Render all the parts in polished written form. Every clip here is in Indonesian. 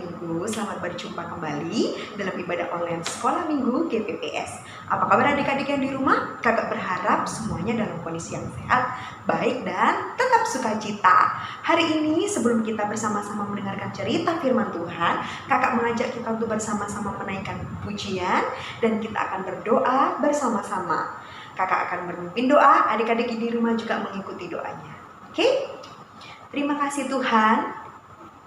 Minggu, selamat berjumpa kembali dalam ibadah online Sekolah Minggu GPPS. Apa kabar adik-adik yang di rumah? Kakak berharap semuanya dalam kondisi yang sehat, baik, dan tetap sukacita. Hari ini sebelum kita bersama-sama mendengarkan cerita firman Tuhan, kakak mengajak kita untuk bersama-sama menaikkan pujian dan kita akan berdoa bersama-sama. Kakak akan memimpin doa, adik-adik di rumah juga mengikuti doanya. Oke? Terima kasih Tuhan.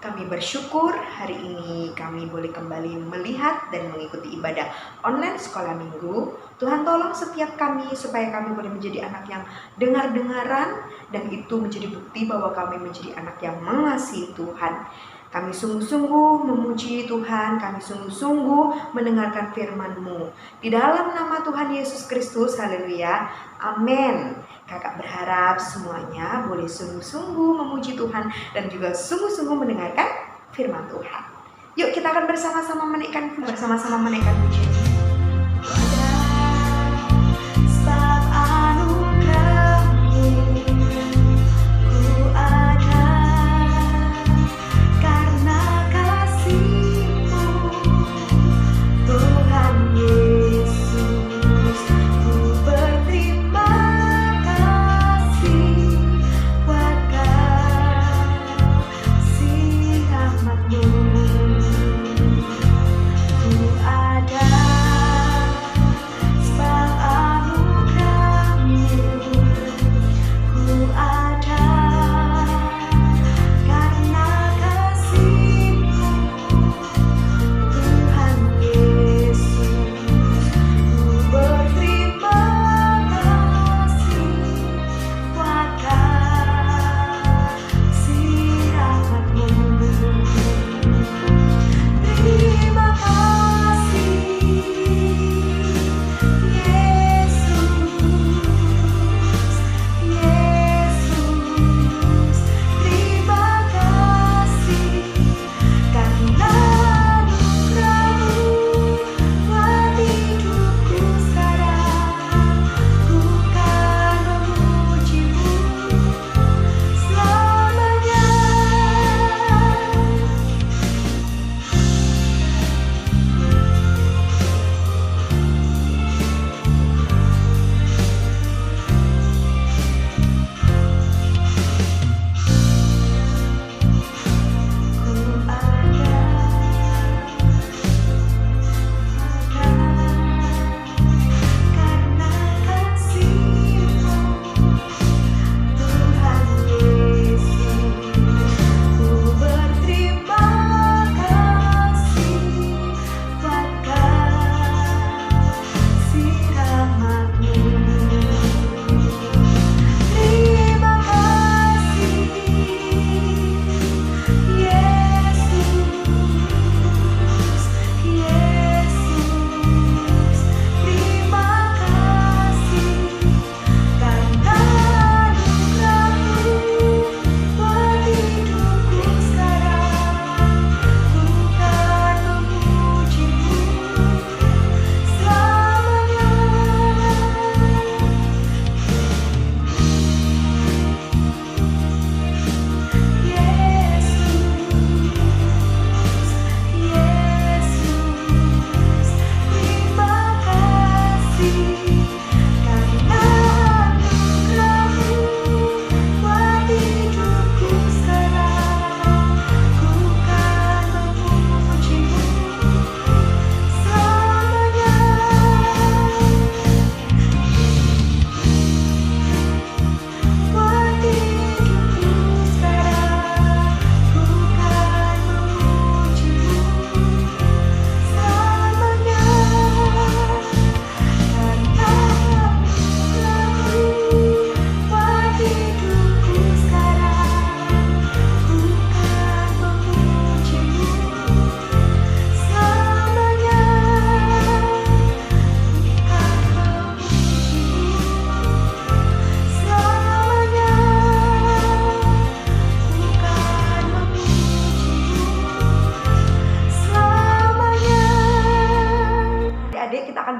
Kami bersyukur hari ini kami boleh kembali melihat dan mengikuti ibadah online Sekolah Minggu. Tuhan tolong setiap kami supaya kami boleh menjadi anak yang dengar-dengaran dan itu menjadi bukti bahwa kami menjadi anak yang mengasihi Tuhan. Kami sungguh-sungguh memuji Tuhan, kami sungguh-sungguh mendengarkan firman-Mu. Di dalam nama Tuhan Yesus Kristus, haleluya, amin. Kakak berharap semuanya boleh sungguh-sungguh memuji Tuhan dan juga sungguh-sungguh mendengarkan firman Tuhan. Yuk kita akan bersama-sama menaikkan pujian. Ku ada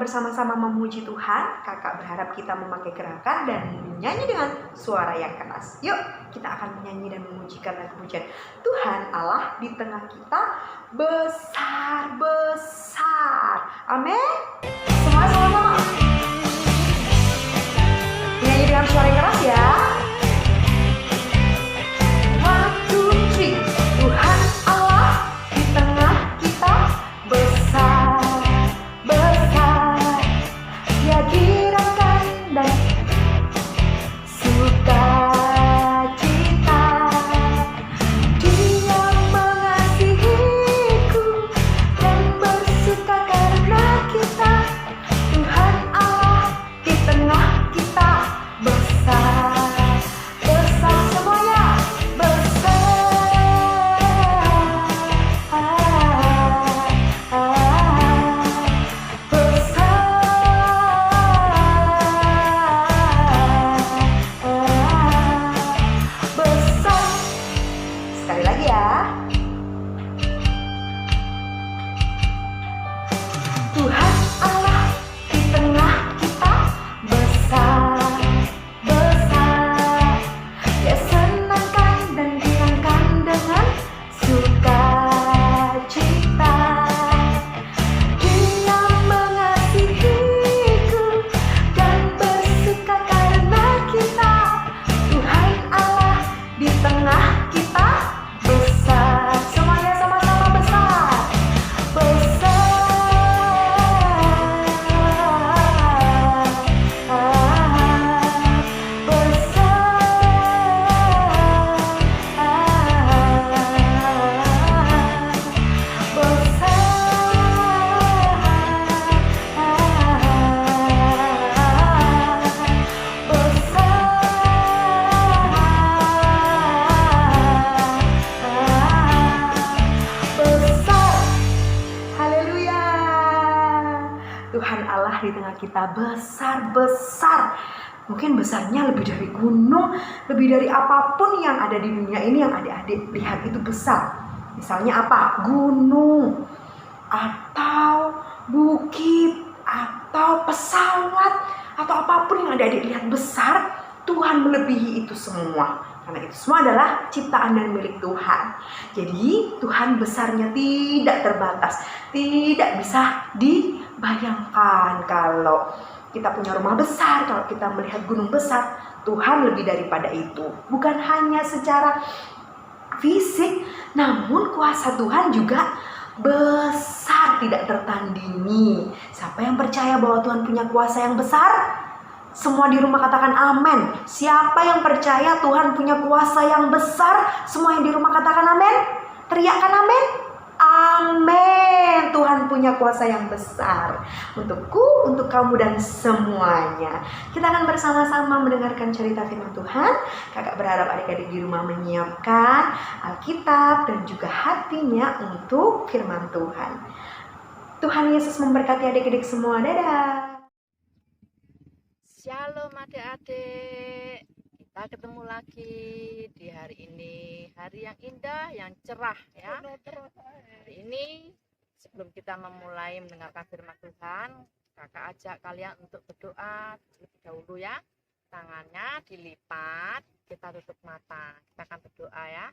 bersama-sama memuji Tuhan. Kakak berharap kita memakai gerakan dan menyanyi dengan suara yang keras. Yuk, kita akan menyanyi dan memujikan lagu pujian. Tuhan Allah di tengah kita besar-besar. Amin. Semua sama-sama. Menyanyi dengan suara yang keras ya. Tuhan Allah di tengah kita besar-besar. Mungkin besarnya lebih dari gunung, lebih dari apapun yang ada di dunia ini yang adik-adik lihat itu besar. Misalnya apa? Gunung, atau bukit, atau pesawat, atau apapun yang adik-adik lihat besar, Tuhan melebihi itu semua. Karena itu semua adalah ciptaan dan milik Tuhan. Jadi Tuhan besarnya tidak terbatas, tidak bisa dibayangkan. Kalau kita punya rumah besar, kalau kita melihat gunung besar, Tuhan lebih daripada itu. Bukan hanya secara fisik, namun kuasa Tuhan juga besar, tidak tertandingi. Siapa yang percaya bahwa Tuhan punya kuasa yang besar? Semua di rumah katakan amin. Siapa yang percaya Tuhan punya kuasa yang besar? Semua yang di rumah katakan amin. Teriakkan amin. Amin. Tuhan punya kuasa yang besar untukku, untuk kamu dan semuanya. Kita akan bersama-sama mendengarkan cerita firman Tuhan. Kakak berharap adik-adik di rumah menyiapkan Alkitab dan juga hatinya untuk firman Tuhan. Tuhan Yesus memberkati adik-adik semua. Dadah. Shalom adik-adik, kita ketemu lagi di hari ini, hari yang indah, yang cerah ya. Hari ini sebelum kita memulai mendengarkan firman Tuhan, kakak ajak kalian untuk berdoa terlebih dahulu ya. Tangannya dilipat, kita tutup mata, kita akan berdoa ya.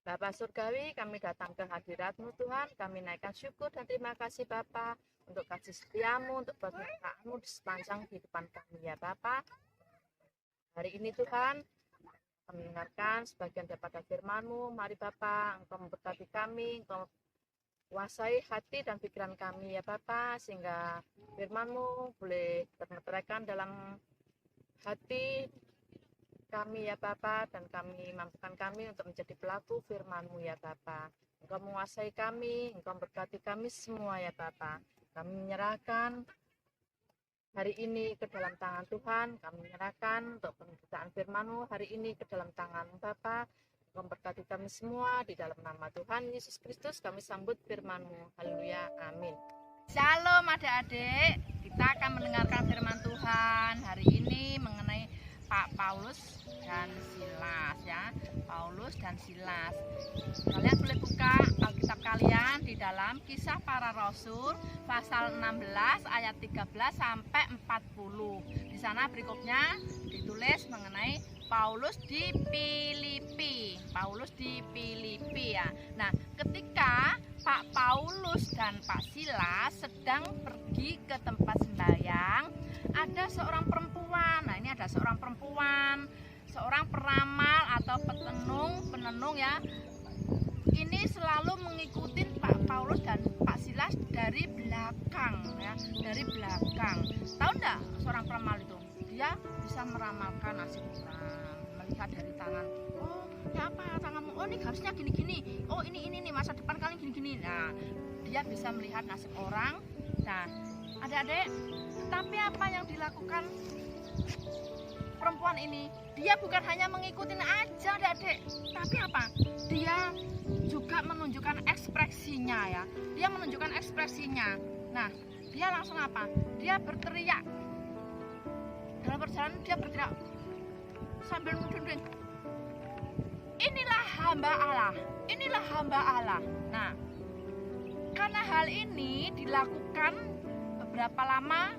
Bapa Surgawi, kami datang ke hadirat-Mu Tuhan, kami naikkan syukur dan terima kasih Bapa untuk kasih setiamu, untuk penyertaan-Mu di sepanjang kehidupan kami ya Bapa. Hari ini Tuhan, kami mendengarkan sebagian daripada firman-Mu. Mari Bapa, Engkau memberkati kami, Engkau kuasai hati dan pikiran kami ya Bapa, sehingga firman-Mu boleh termeteraikan dalam hati kami ya Bapa, dan kami mampukan kami untuk menjadi pelaku firman-Mu ya Bapa. Engkau menguasai kami, Engkau memberkati kami semua ya Bapa. Kami menyerahkan hari ini ke dalam tangan Tuhan. Kami menyerahkan untuk pemberitaan firman-Mu hari ini ke dalam tangan Bapa. Engkau memberkati kami semua di dalam nama Tuhan Yesus Kristus. Kami sambut firman-Mu. Haleluya, amin. Shalom adik-adik, kita akan mendengarkan firman Tuhan hari ini mengenai Pak Paulus dan Silas ya. Paulus dan Silas. Kalian boleh buka Alkitab kalian di dalam dalam Kisah Para Rasul pasal 16 ayat 13 sampai 40. Di sana berikutnya ditulis mengenai Paulus di Filipi. Paulus di Filipi ya. Nah, ketika Pak Paulus dan Pak Silas sedang pergi ke tempat sembahyang, ada seorang perempuan. Nah, ini ada seorang perempuan, seorang peramal atau penenung ya. Ini selalu mengikuti Pak Paulus dan Pak Silas dari belakang ya, dari belakang. Tahu enggak seorang peramal itu? Dia bisa meramalkan nasib orang, melihat dari tangan. Oh, ya apa tanganmu? Oh, ini harusnya gini-gini. Oh, ini nih masa depan kalian gini-gini. Nah, dia bisa melihat nasib orang. Nah, adik-adik, tapi apa yang dilakukan perempuan ini? Dia bukan hanya mengikuti aja, adik-adik, tapi apa? Dia juga menunjukkan ekspresinya ya. Dia menunjukkan ekspresinya. Nah, dia langsung apa? Dia berteriak. Dalam perjalanan dia berteriak sambil mendendeng, inilah hamba Allah, inilah hamba Allah. Nah, karena hal ini dilakukan beberapa lama,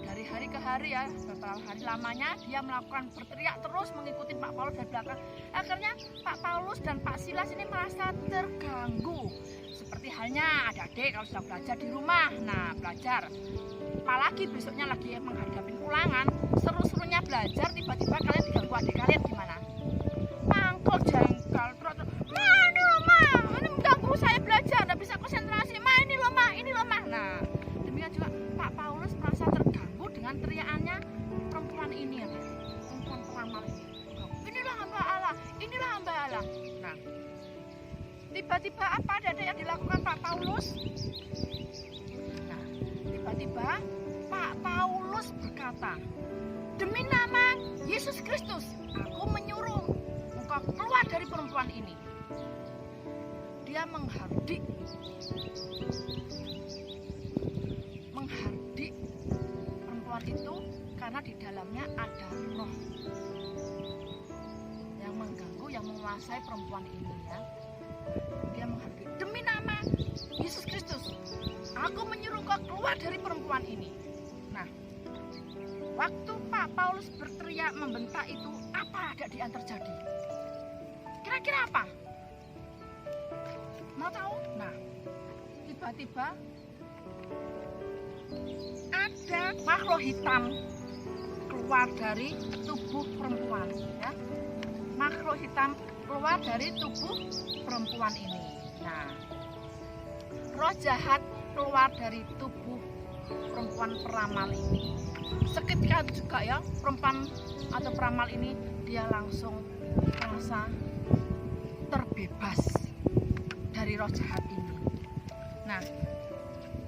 dari hari ke hari ya, beberapa hari lamanya dia melakukan berteriak terus mengikuti Pak Paulus dari belakang. Akhirnya Pak Paulus dan Pak Silas ini merasa terganggu. Seperti halnya adik-adik kalau sedang belajar di rumah. Nah, belajar, apalagi besoknya lagi menghadapi ulangan, seru-serunya belajar, tiba-tiba kalian diganggu adik kalian gimana? Mangkok, jengkal, terus, ma ini loh ma, ini mengganggu saya belajar, nggak bisa konsentrasi, ma ini loh ma. Nah, demikian juga Pak Paulus merasa terganggu dengan teriakannya perempuan ini ya, perempuan peramal ini. Inilah hamba Allah, inilah hamba Allah. Nah, tiba-tiba apa ada yang dilakukan Pak Paulus? Nah, tiba-tiba Pak Paulus berkata, demi nama Yesus Kristus, aku menyuruh engkau keluar dari perempuan ini. Dia menghardik perempuan itu karena di dalamnya ada roh yang mengganggu, yang menguasai perempuan ini ya. Dia menghardik, demi nama Yesus Kristus, aku menyuruh engkau keluar dari perempuan ini. Nah, waktu Pak Paulus berteriak membentak itu, apa ada yang terjadi? Kira-kira apa? Mau tahu? Nah, tiba-tiba ada makhluk hitam keluar dari tubuh perempuan ya. Makhluk hitam keluar dari tubuh perempuan ini. Nah, roh jahat keluar dari tubuh perempuan peramal ini. Seketika juga ya, perempuan atau peramal ini dia langsung merasa terbebas dari roh jahat ini. Nah,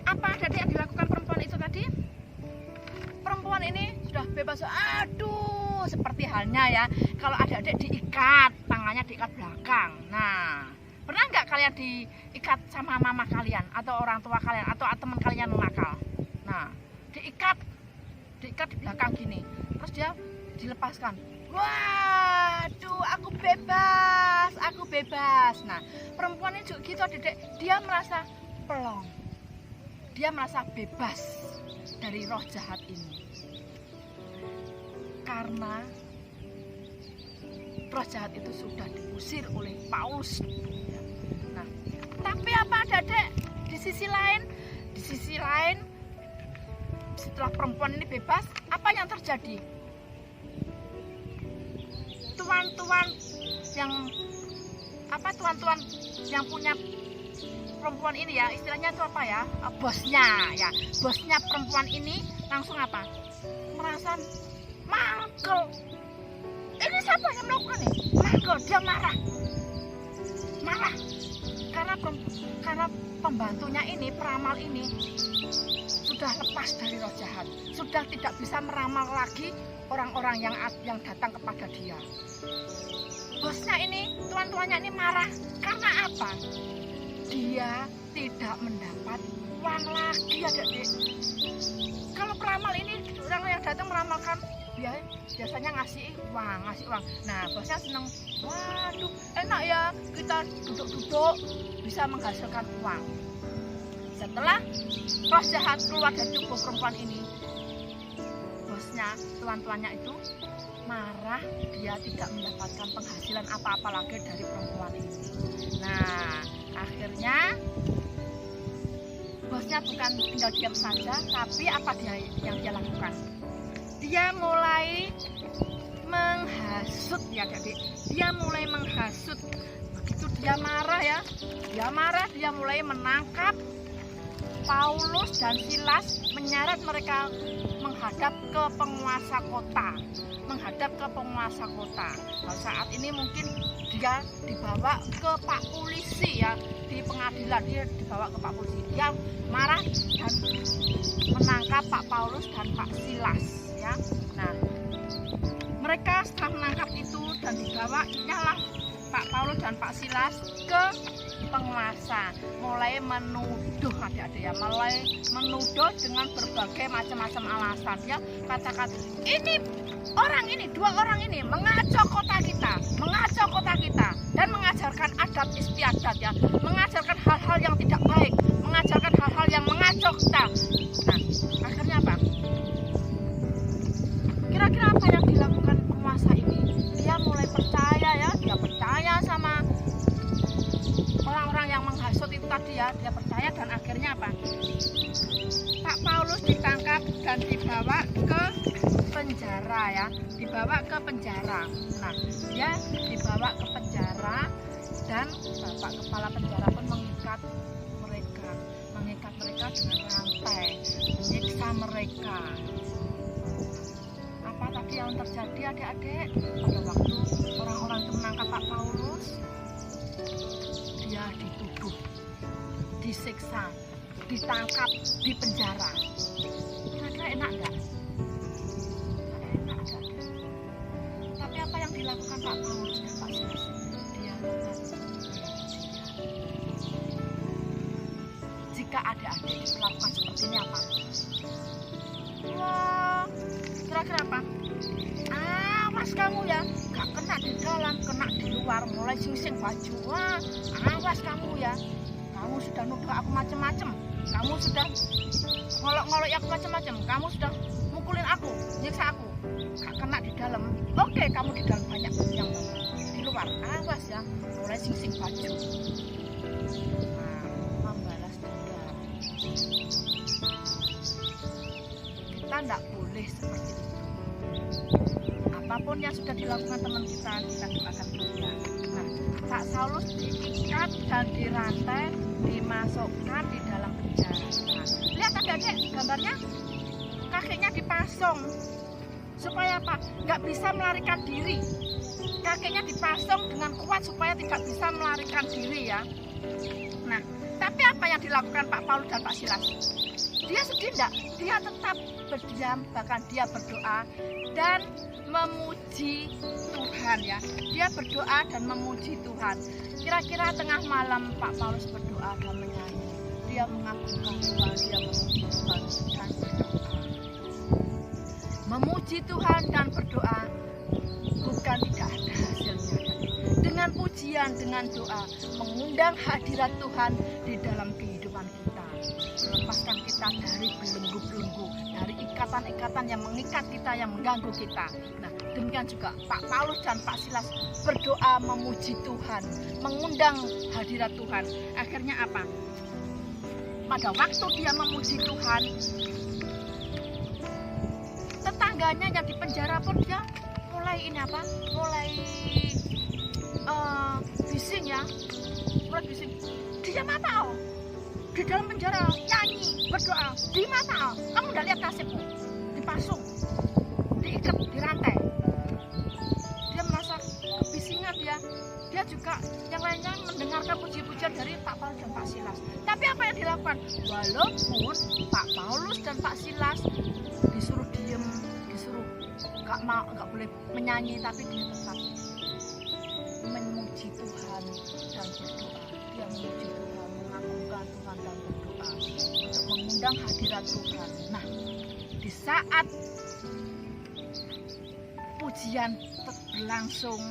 apa tadi yang dilakukan perempuan itu tadi? Perempuan ini sudah bebas. Aduh, seperti halnya ya, kalau adik-adik diikat, tangannya diikat belakang. Nah, pernah nggak kalian diikat sama mama kalian atau orang tua kalian atau teman kalian nakal? Nah, diikat di belakang gini, terus dia dilepaskan. Waduh, aku bebas. Nah, perempuan ini juga gitu, adik, dia merasa pelong, dia merasa bebas dari roh jahat ini karena roh jahat itu sudah diusir oleh Paulus. Nah, tapi apa adik, di sisi lain setelah perempuan ini bebas, apa yang terjadi? Tuan-tuan yang punya perempuan ini ya, istilahnya itu apa ya, bosnya perempuan ini langsung apa? Merasa mangkel. Ini siapa yang melakukan ini? Mangkel, dia marah karena pembantunya ini, peramal ini sudah lepas dari roh jahat, sudah tidak bisa meramal lagi orang-orang yang datang kepada dia. Bosnya ini, tuan-tuannya ini marah karena apa? Dia tidak mendapat uang lagi, adik-adik. Kalau peramal ini, orang yang datang meramalkan, biasanya ngasih uang. Nah, bosnya seneng. Waduh, enak ya kita duduk-duduk bisa menghasilkan uang. Setelah roh jahat keluar dari tubuh perempuan ini, bosnya, tuan-tuannya itu marah, dia tidak mendapatkan penghasilan apa-apa lagi dari perempuan ini. Nah, akhirnya bosnya bukan tinggal diam saja, tapi apa yang dia lakukan? Dia mulai menghasut ya adik. Dia mulai menghasut. Begitu dia marah ya, dia mulai menangkap Paulus dan Silas, menyeret mereka menghadap ke penguasa kota. Nah, saat ini mungkin dia dibawa ke Pak Polisi ya, di pengadilan dia dibawa ke Pak Polisi. Dia marah dan menangkap Pak Paulus dan Pak Silas ya. Nah, mereka setelah menangkap itu dan dibawa, nyalah Pak Paulus dan Pak Silas ke penguasa, mulai menuduh adik-adik ya, mulai menuduh dengan berbagai macam-macam alasan ya. Katakan dua orang ini mengacau kota kita dan mengajarkan adat istiadat ya, mengajarkan hal-hal yang tidak baik, mengajarkan hal-hal yang mengacau kita. Nah, akhirnya apa? Kira-kira apa yang dilakukan penguasa ini? Dia mulai percaya ya, dia percaya sama orang-orang yang menghasut itu tadi ya, dia percaya dan akhirnya apa? Pak Paulus ditangkap dan dibawa ke penjara ya, dibawa ke penjara. Nah, dia dibawa ke penjara dan bapak kepala penjara pun mengikat mereka dengan rantai, menyiksa mereka. Apa tadi yang terjadi adik-adik? Pada waktu orang-orang itu menangkap Pak Paulus, dia dituduh, disiksa, ditangkap, di penjara. Kira-kira enak nggak? Enak nggak? Tapi apa yang dilakukan Pak Paulus dan Pak Silas? Dia jika adik-adik diperlakukan seperti ini apa? Wah, kira-kira apa? Awas kamu ya, gak kena di dalam, kena di luar, mulai sing-sing baju. Wah, awas kamu ya, kamu sudah nuduh aku macam-macam, kamu sudah ngolok-ngolok aku macam-macam, kamu sudah mukulin aku, nyiksa aku, gak kena di dalam. Oke, kamu di dalam banyak yang di luar, awas ya, mulai sing-sing baju. Nah, membalas dendam. Kita tidak boleh seperti itu. Apapun yang sudah dilakukan teman kita doakan dia. Nah, Pak Saulus diikat dan dirantai, dimasukkan di dalam penjara. Lihat adik-adik gambarnya, kakinya dipasung supaya apa? Nggak bisa melarikan diri. Kakinya dipasung dengan kuat supaya tidak bisa melarikan diri ya. Nah, tapi apa yang dilakukan Pak Paulus dan Pak Silas? Dia sedih enggak? Dia tetap berdiam, bahkan dia berdoa dan memuji Tuhan ya. Dia berdoa dan memuji Tuhan. Kira-kira tengah malam Pak Paulus berdoa dan menyanyi. Dia mengagungkan Tuhan, dia memuji Tuhan dan berdoa. Memuji Tuhan dan berdoa bukan tidak ada hasilnya. Dengan pujian, dengan doa, mengundang hadirat Tuhan di dalam kehidupan kita. Melepaskan kita dari belenggu-belenggu, dari ikatan-ikatan yang mengikat kita, yang mengganggu kita. Nah, demikian juga Pak Paulus dan Pak Silas berdoa memuji Tuhan, mengundang hadirat Tuhan. Akhirnya apa? Pada waktu dia memuji Tuhan, tetangganya yang di penjara pun dia mulai bising ya, mulai bising. Dia apa? Di dalam penjara nyanyi, berdoa. Di mana? Kamu udah lihat nasibmu? Dipasung, diikat, dirantai. Dia merasa kebisingan dia. Dia juga yang lainnya mendengarkan puji-pujian dari Pak Paulus dan Pak Silas. Tapi apa yang dilakukan? Walaupun Pak Paulus dan Pak Silas disuruh diem, disuruh nggak boleh menyanyi, tapi dia tetap memuji Tuhan dan berdoa. Dia memuji Tuhan, mengagungkan Tuhan dan berdoa untuk mengundang hadirat Tuhan. Nah, di saat pujian berlangsung,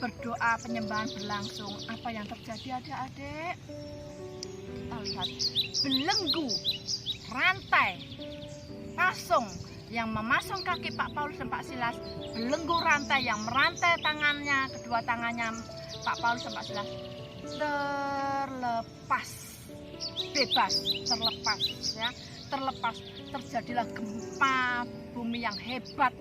berdoa penyembahan berlangsung, apa yang terjadi adik-adik? Kita lihat belenggu, rantai, pasung yang memasung kaki Pak Paulus dan Pak Silas, belenggu rantai yang merantai tangannya, kedua tangannya Pak Paulus dan Pak Silas terlepas, bebas, terlepas ya, terlepas. Terjadilah gempa bumi yang hebat,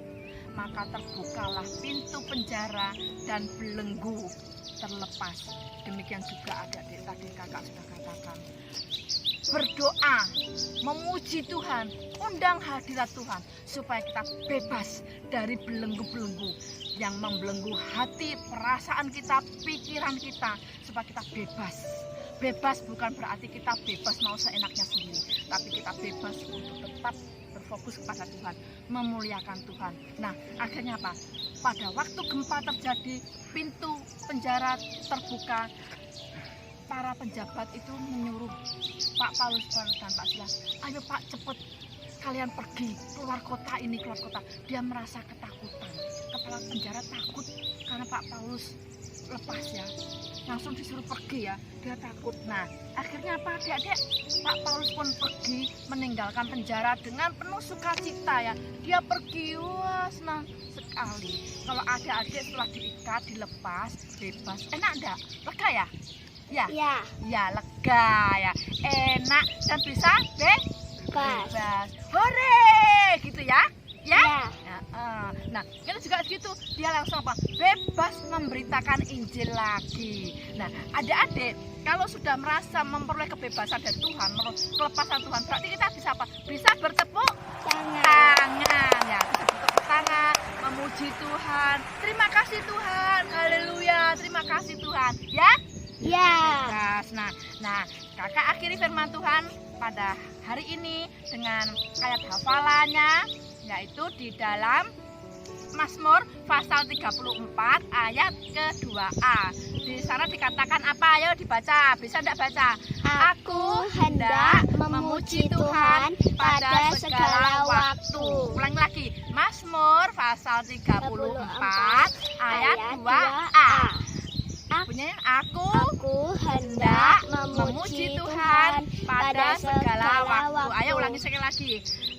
maka terbukalah pintu penjara dan belenggu terlepas. Demikian juga adik-adik tadi kakak sudah katakan, berdoa, memuji Tuhan, undang hadirat Tuhan supaya kita bebas dari belenggu-belenggu yang membelenggu hati, perasaan kita, pikiran kita, supaya kita bebas. Bebas bukan berarti kita bebas mau seenaknya sendiri, tapi kita bebas untuk tetap berfokus kepada Tuhan, memuliakan Tuhan. Nah, akhirnya apa? Pada waktu gempa terjadi, pintu penjara terbuka, para penjabat itu menyuruh Pak Paulus dan Pak Silas, ayo Pak, cepet kalian pergi keluar kota ini, keluar kota. Dia merasa ketakutan, kepala penjara takut karena Pak Paulus lepas ya, langsung disuruh pergi ya, dia takut. Nah, akhirnya apa adik-adik? Pak Paulus pun pergi meninggalkan penjara dengan penuh sukacita ya. Dia pergi, wah senang sekali. Kalau adik-adik setelah diikat, dilepas, bebas, enak enggak? Lega ya? Ya? Ya. Ya, lega ya, enak dan bisa bebas. Hore, gitu ya? Ya? Nah, itu juga gitu, dia langsung apa? Bebas memberitakan Injil lagi. Nah, adik-adik, kalau sudah merasa memperoleh kebebasan dari Tuhan, kelepasan Tuhan, berarti kita bisa apa? Bisa bertepuk tangan ya, bisa bertepuk tangan, memuji Tuhan. Terima kasih Tuhan, haleluya, terima kasih Tuhan, ya? Ya. Nah, kakak akhiri firman Tuhan pada hari ini dengan ayat hafalannya, yaitu di dalam Mazmur pasal 34 ayat ke-2a. Di sana dikatakan apa? Ayo dibaca. Bisa enggak baca? Aku hendak memuji Tuhan pada segala waktu. Ulang lagi. Mazmur pasal 34 ayat 2a. Bunyinya aku hendak memuji Tuhan pada segala waktu. Ayo ulangi sekali lagi.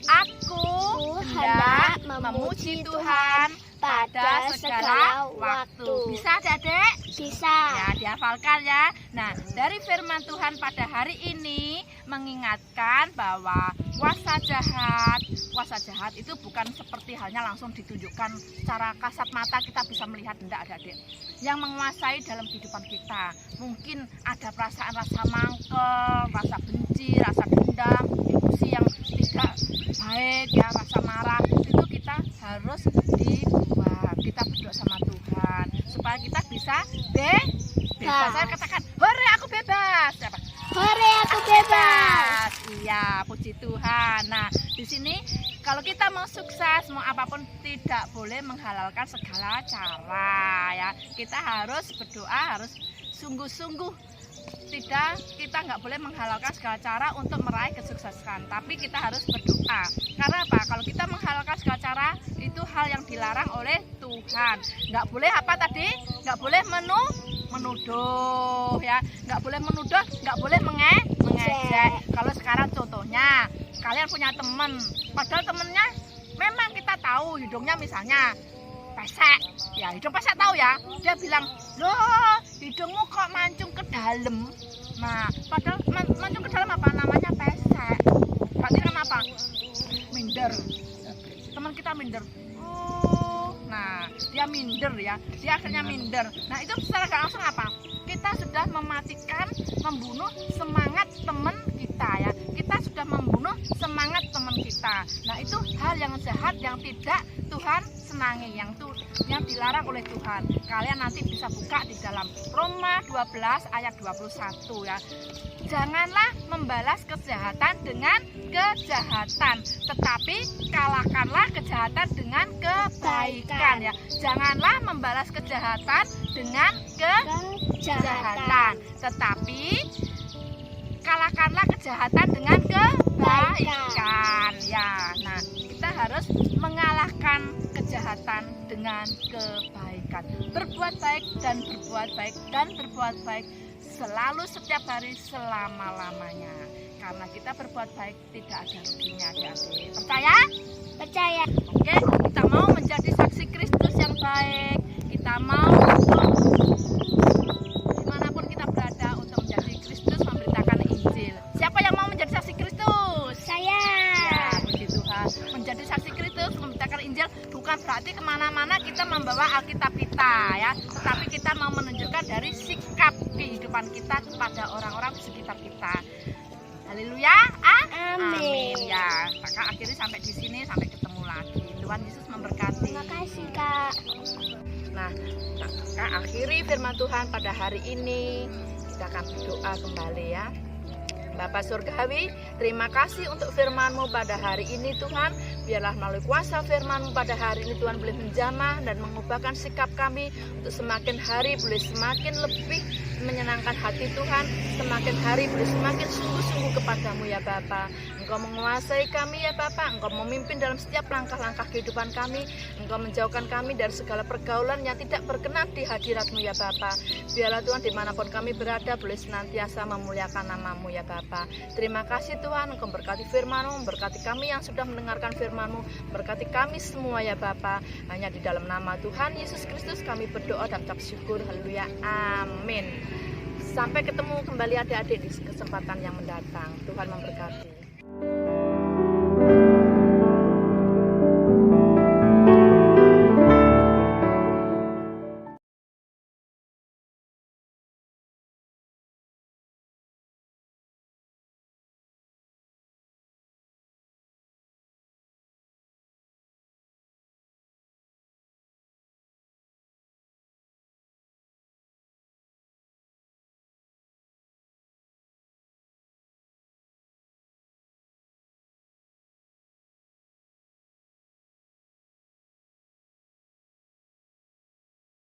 Aku hendak memuji Tuhan pada segala waktu. Bisa adik-adik? Bisa. Ya, dihafalkan ya. Nah, dari firman Tuhan pada hari ini mengingatkan bahwa kuasa jahat itu bukan seperti halnya langsung ditunjukkan secara kasat mata kita bisa melihat, tidak adik-adik. Yang menguasai dalam kehidupan kita. Mungkin ada perasaan rasa mangkel, rasa benci, rasa dendam, emosi yang tidak baik ya, rasa marah. Itu kita harus dibuat. Kita berdoa sama Tuhan supaya kita bisa bebas. Saya katakan, hore aku bebas. Apa? Hore aku bebas. Iya, puji Tuhan. Nah, di sini kalau kita mau sukses, mau apapun tidak boleh menghalalkan segala cara ya. Kita harus berdoa, harus sungguh-sungguh. Kita nggak boleh menghalalkan segala cara untuk meraih kesuksesan, tapi kita harus berdoa. Karena apa? Kalau kita menghalalkan segala cara, itu hal yang dilarang oleh Tuhan. Nggak boleh apa tadi? Nggak boleh menuduh ya, nggak boleh menuduh, nggak boleh mengejek. Kalau sekarang contohnya, kalian punya teman, padahal temennya memang kita tahu hidungnya misalnya pesek, ya hidung pesek tahu ya, dia bilang, loh hidungmu kok mancung ke dalam. Nah, padahal mancung ke dalam apa? Namanya pesek. Berarti kan apa? Minder. Teman kita minder. Nah, dia minder ya, dia akhirnya minder. Nah, itu secara gak langsung apa? Kita sudah mematikan, membunuh semangat teman kita ya. Kita sudah membunuh semangat teman kita. Nah, itu hal yang jahat yang tidak Tuhan senangi, yang dilarang oleh Tuhan. Kalian nanti bisa buka di dalam Roma 12 ayat 21 ya. Janganlah membalas kejahatan dengan kejahatan, tetapi kalahkanlah kejahatan dengan kebaikan ya. Janganlah membalas kejahatan dengan kejahatan, tetapi kalahkanlah kejahatan dengan kebaikan ya. Nah, kita harus mengalahkan kejahatan dengan kebaikan. Berbuat baik dan berbuat baik dan berbuat baik selalu, setiap hari, selama-lamanya. Karena kita berbuat baik tidak ada ruginya, adik-adik. Percaya? Percaya. Oke, kita mau menjadi saksi Kristus yang baik. Kita mau untuk dimanapun kita berada untuk menjadi Kristus, memberitakan Injil. Siapa yang mau menjadi saksi Kristus? Saya. Ya, puji Tuhan. Menjadi saksi Kristus, memberitakan Injil bukan berarti kemana-mana kita membawa Alkitab kita, ya. Tetapi kita mau menunjukkan dari sikap kehidupan kita kepada orang-orang di sekitar kita. Haleluya. Amin. Ya, maka akhirnya sampai di sini, sampai ketemu lagi. Tuhan Yesus memberkati. Terima kasih, Kak. Nah, maka akhiri firman Tuhan pada hari ini. Kita akan berdoa kembali, ya. Bapa Surgawi, terima kasih untuk firman-Mu pada hari ini, Tuhan. Biarlah melalui kuasa firman-Mu pada hari ini, Tuhan, boleh menjamah dan mengubahkan sikap kami untuk semakin hari boleh semakin lebih menyenangkan hati Tuhan, semakin hari boleh semakin sungguh-sungguh kepadamu, ya Bapa. Engkau menguasai kami, ya Bapa. Engkau memimpin dalam setiap langkah-langkah kehidupan kami. Engkau menjauhkan kami dari segala pergaulan yang tidak berkenan di hadirat-Mu, ya Bapa. Biarlah Tuhan, dimanapun kami berada, boleh senantiasa memuliakan nama-Mu, ya Bapa. Terima kasih Tuhan, Engkau berkati firman-Mu, berkati kami yang sudah mendengarkan firman-Mu, berkati kami semua, ya Bapa. Hanya di dalam nama Tuhan Yesus Kristus kami berdoa dan ucap syukur. Haleluya. Amin. Sampai ketemu kembali adik-adik di kesempatan yang mendatang. Tuhan memberkati.